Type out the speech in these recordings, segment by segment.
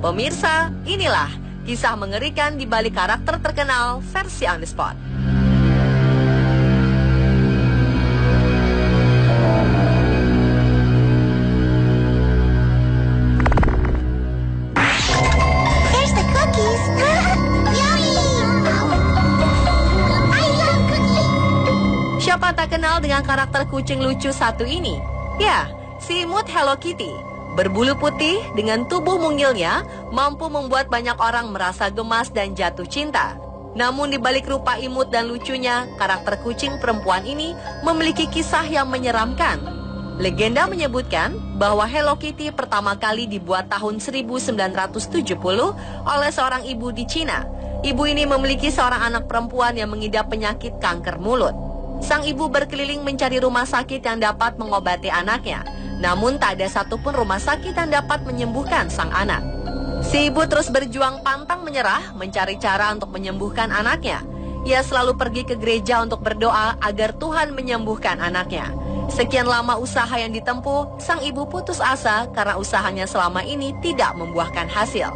Pemirsa, inilah kisah mengerikan di balik karakter terkenal versi On The Spot. There's the cookies. Yummy! I love cookies. Siapa tak kenal dengan karakter kucing lucu satu ini? Ya, si imut Hello Kitty. Berbulu putih dengan tubuh mungilnya mampu membuat banyak orang merasa gemas dan jatuh cinta. Namun di balik rupa imut dan lucunya, karakter kucing perempuan ini memiliki kisah yang menyeramkan. Legenda menyebutkan bahwa Hello Kitty pertama kali dibuat tahun 1970 oleh seorang ibu di Cina. Ibu ini memiliki seorang anak perempuan yang mengidap penyakit kanker mulut. Sang ibu berkeliling mencari rumah sakit yang dapat mengobati anaknya. Namun tak ada satupun rumah sakit yang dapat menyembuhkan sang anak. Si ibu terus berjuang pantang menyerah mencari cara untuk menyembuhkan anaknya. Ia selalu pergi ke gereja untuk berdoa agar Tuhan menyembuhkan anaknya. Sekian lama usaha yang ditempuh, sang ibu putus asa karena usahanya selama ini tidak membuahkan hasil.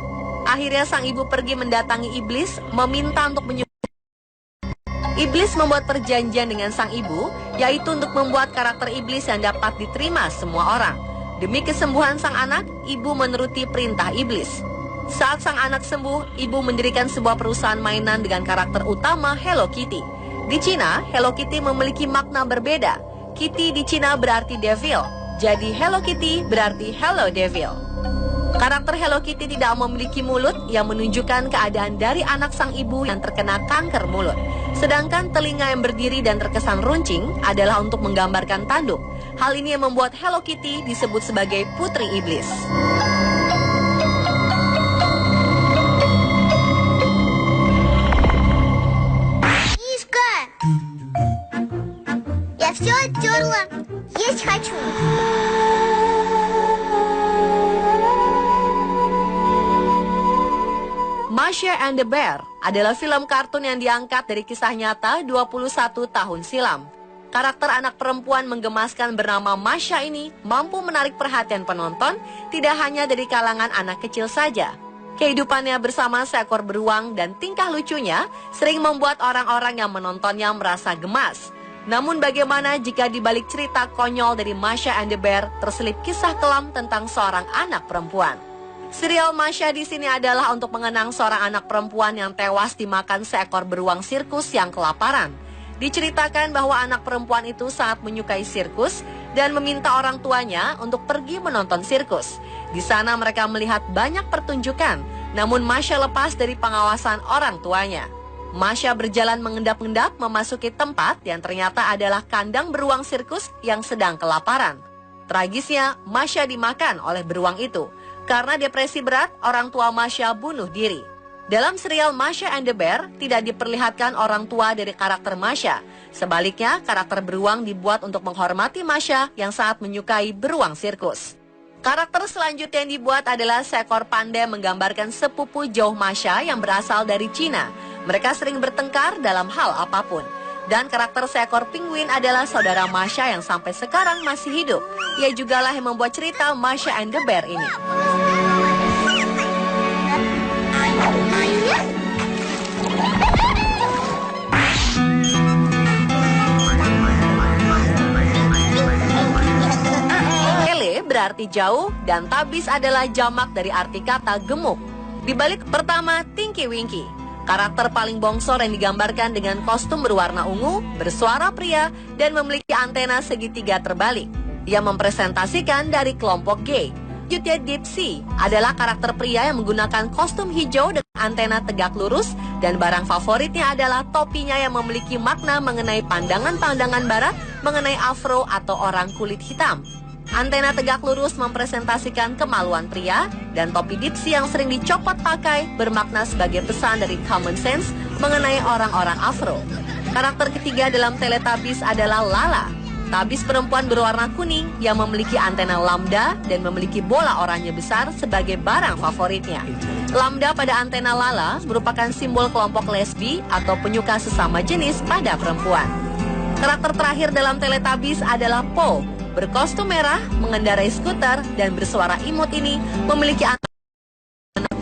Akhirnya sang ibu pergi mendatangi iblis meminta untuk menyembuhkan. Iblis membuat perjanjian dengan sang ibu, yaitu untuk membuat karakter iblis yang dapat diterima semua orang. Demi kesembuhan sang anak, ibu menuruti perintah iblis. Saat sang anak sembuh, ibu mendirikan sebuah perusahaan mainan dengan karakter utama Hello Kitty. Di Cina, Hello Kitty memiliki makna berbeda. Kitty di Cina berarti devil, jadi Hello Kitty berarti Hello Devil. Karakter Hello Kitty tidak memiliki mulut yang menunjukkan keadaan dari anak sang ibu yang terkena kanker mulut. Sedangkan telinga yang berdiri dan terkesan runcing adalah untuk menggambarkan tanduk. Hal ini yang membuat Hello Kitty disebut sebagai putri iblis. Мишка! Я все оттерла. Есть хочу. Masha and the Bear adalah film kartun yang diangkat dari kisah nyata 21 tahun silam. Karakter anak perempuan menggemaskan bernama Masha ini mampu menarik perhatian penonton tidak hanya dari kalangan anak kecil saja. Kehidupannya bersama seekor beruang dan tingkah lucunya sering membuat orang-orang yang menontonnya merasa gemas. Namun bagaimana jika di balik cerita konyol dari Masha and the Bear terselip kisah kelam tentang seorang anak perempuan? Serial Masha di sini adalah untuk mengenang seorang anak perempuan yang tewas dimakan seekor beruang sirkus yang kelaparan. Diceritakan bahwa anak perempuan itu sangat menyukai sirkus dan meminta orang tuanya untuk pergi menonton sirkus. Di sana mereka melihat banyak pertunjukan, namun Masha lepas dari pengawasan orang tuanya. Masha berjalan mengendap-endap memasuki tempat yang ternyata adalah kandang beruang sirkus yang sedang kelaparan. Tragisnya, Masha dimakan oleh beruang itu. Karena depresi berat, orang tua Masha bunuh diri. Dalam serial Masha and the Bear, tidak diperlihatkan orang tua dari karakter Masha. Sebaliknya, karakter beruang dibuat untuk menghormati Masha yang sangat menyukai beruang sirkus. Karakter selanjutnya yang dibuat adalah seekor panda menggambarkan sepupu jauh Masha yang berasal dari Cina. Mereka sering bertengkar dalam hal apapun. Dan karakter seekor penguin adalah saudara Masha yang sampai sekarang masih hidup. Ia jugalah yang membuat cerita Masha and the Bear ini. Ele berarti jauh dan tabis adalah jamak dari arti kata gemuk. Di balik pertama, Tinky Winky. Karakter paling bongsor yang digambarkan dengan kostum berwarna ungu, bersuara pria, dan memiliki antena segitiga terbalik. Ia mempresentasikan dari kelompok gay. Selanjutnya Dipsy adalah karakter pria yang menggunakan kostum hijau dengan antena tegak lurus, dan barang favoritnya adalah topinya yang memiliki makna mengenai pandangan-pandangan barat mengenai afro atau orang kulit hitam. Antena tegak lurus mempresentasikan kemaluan pria, dan topi Dipsy yang sering dicopot pakai bermakna sebagai pesan dari common sense mengenai orang-orang afro. Karakter ketiga dalam Teletubbies adalah Lala. Tabis perempuan berwarna kuning yang memiliki antena lambda dan memiliki bola oranye besar sebagai barang favoritnya. Lambda pada antena Lala merupakan simbol kelompok lesbi atau penyuka sesama jenis pada perempuan. Karakter terakhir dalam Teletubbies adalah Po. Berkostum merah, mengendarai skuter, dan bersuara imut ini memiliki anak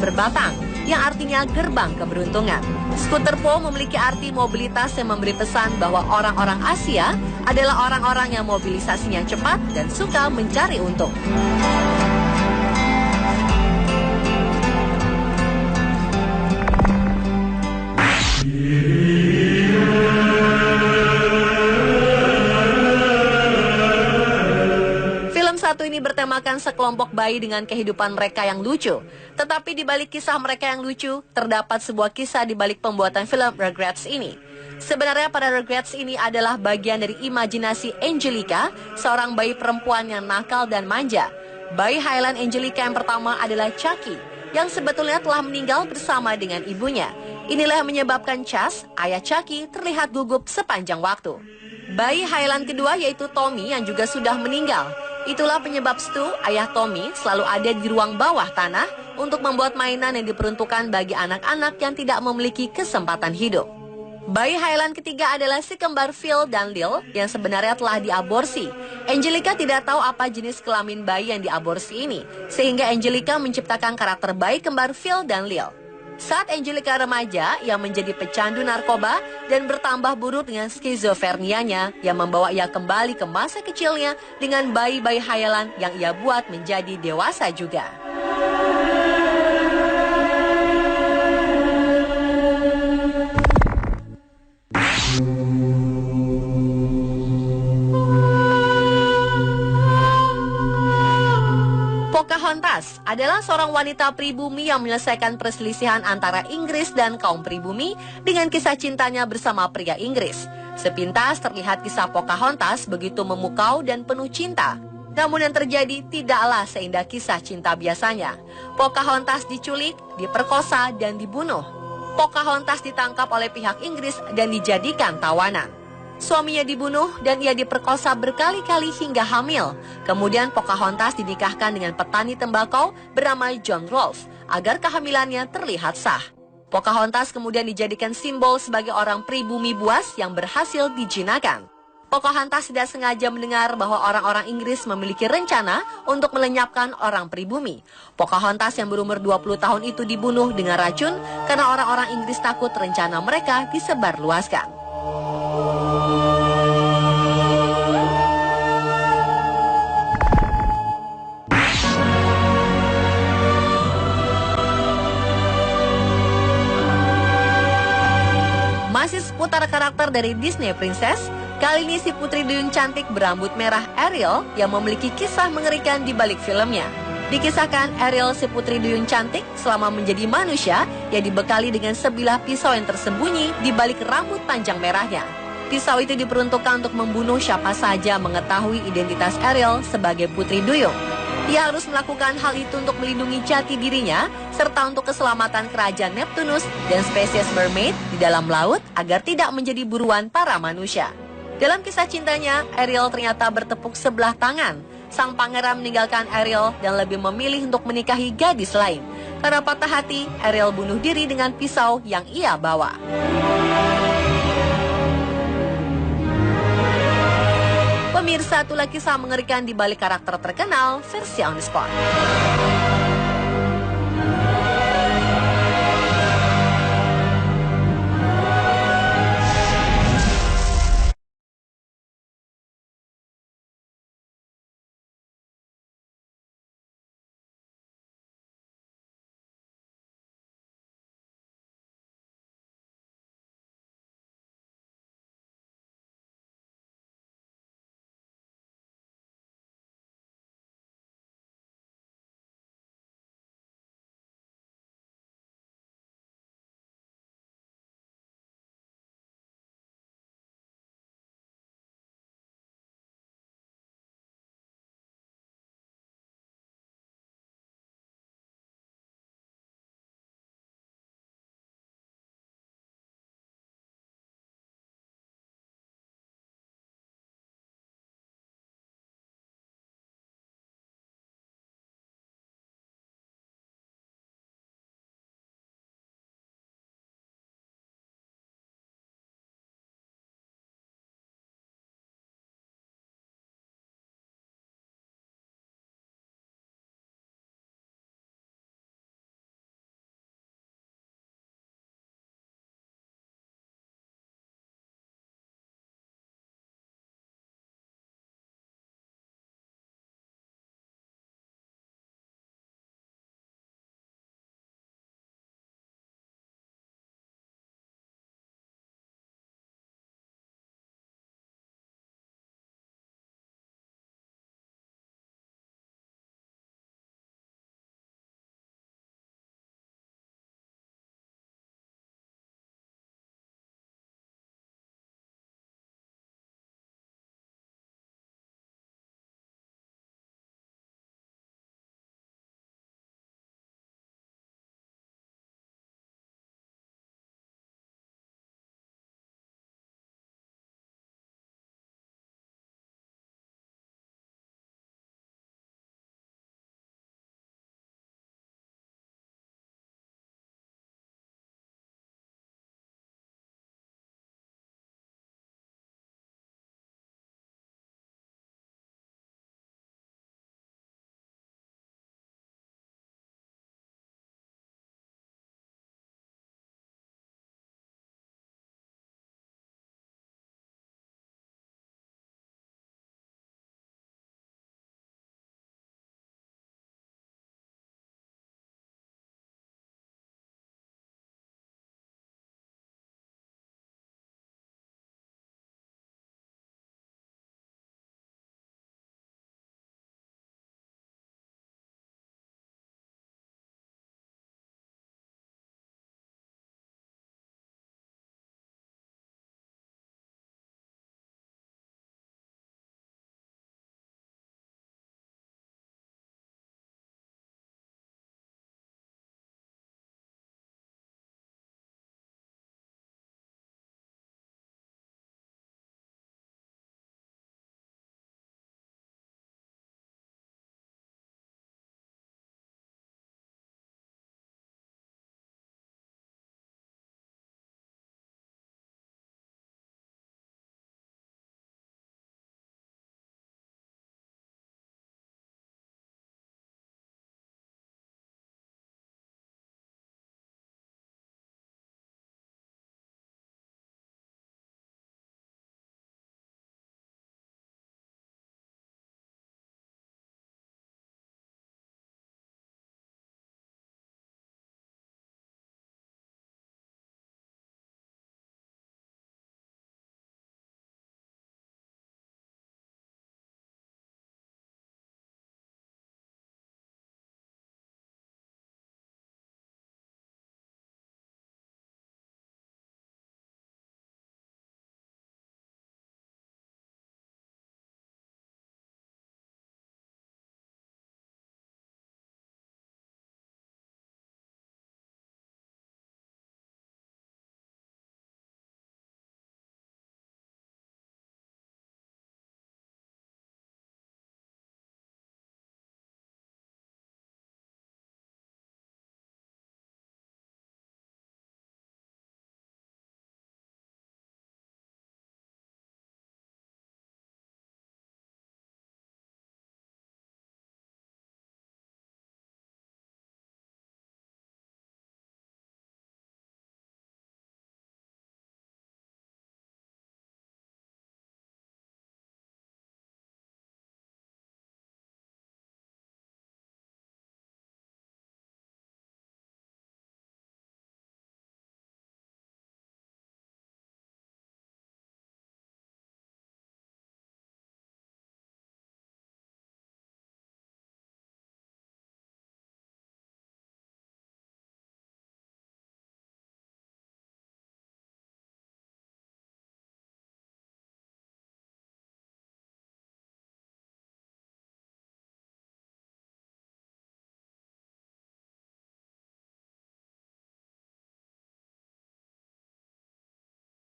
berbatang, yang artinya gerbang keberuntungan. Skuter Po memiliki arti mobilitas yang memberi pesan bahwa orang-orang Asia adalah orang-orang yang mobilisasinya cepat dan suka mencari untung. Satu ini bertemakan sekelompok bayi dengan kehidupan mereka yang lucu. Tetapi di balik kisah mereka yang lucu, terdapat sebuah kisah di balik pembuatan film Rugrats ini. Sebenarnya pada Rugrats ini adalah bagian dari imajinasi Angelica, seorang bayi perempuan yang nakal dan manja. Bayi Highland Angelica yang pertama adalah Chucky, yang sebetulnya telah meninggal bersama dengan ibunya. Inilah yang menyebabkan Chas, ayah Chucky, terlihat gugup sepanjang waktu. Bayi Highland kedua yaitu Tommy yang juga sudah meninggal. Itulah penyebab Stu, ayah Tommy, selalu ada di ruang bawah tanah untuk membuat mainan yang diperuntukkan bagi anak-anak yang tidak memiliki kesempatan hidup. Bayi Highland ketiga adalah si kembar Phil dan Lil yang sebenarnya telah diaborsi. Angelica tidak tahu apa jenis kelamin bayi yang diaborsi ini, sehingga Angelica menciptakan karakter bayi kembar Phil dan Lil. Saat Angelica remaja, ia menjadi pecandu narkoba dan bertambah buruk dengan skizofrenianya yang membawa ia kembali ke masa kecilnya dengan bayi-bayi hayalan yang ia buat menjadi dewasa juga. Pocahontas adalah seorang wanita pribumi yang menyelesaikan perselisihan antara Inggris dan kaum pribumi dengan kisah cintanya bersama pria Inggris. Sepintas terlihat kisah Pocahontas begitu memukau dan penuh cinta. Namun yang terjadi tidaklah seindah kisah cinta biasanya. Pocahontas diculik, diperkosa, dan dibunuh. Pocahontas ditangkap oleh pihak Inggris dan dijadikan tawanan. Suaminya dibunuh dan ia diperkosa berkali-kali hingga hamil. Kemudian Pocahontas dinikahkan dengan petani tembakau bernama John Rolfe agar kehamilannya terlihat sah. Pocahontas kemudian dijadikan simbol sebagai orang pribumi buas yang berhasil dijinakan. Pocahontas tidak sengaja mendengar bahwa orang-orang Inggris memiliki rencana untuk melenyapkan orang pribumi. Pocahontas yang berumur 20 tahun itu dibunuh dengan racun karena orang-orang Inggris takut rencana mereka disebarluaskan. Masih seputar karakter dari Disney Princess, kali ini si putri duyung cantik berambut merah Ariel yang memiliki kisah mengerikan di balik filmnya. Dikisahkan Ariel si putri duyung cantik selama menjadi manusia yang dibekali dengan sebilah pisau yang tersembunyi di balik rambut panjang merahnya. Pisau itu diperuntukkan untuk membunuh siapa saja mengetahui identitas Ariel sebagai putri duyung. Ia harus melakukan hal itu untuk melindungi jati dirinya, serta untuk keselamatan kerajaan Neptunus dan spesies mermaid di dalam laut agar tidak menjadi buruan para manusia. Dalam kisah cintanya, Ariel ternyata bertepuk sebelah tangan. Sang pangeran meninggalkan Ariel dan lebih memilih untuk menikahi gadis lain. Karena patah hati, Ariel bunuh diri dengan pisau yang ia bawa. Pemirsa, itulah kisah mengerikan di balik karakter terkenal versi On The Spot.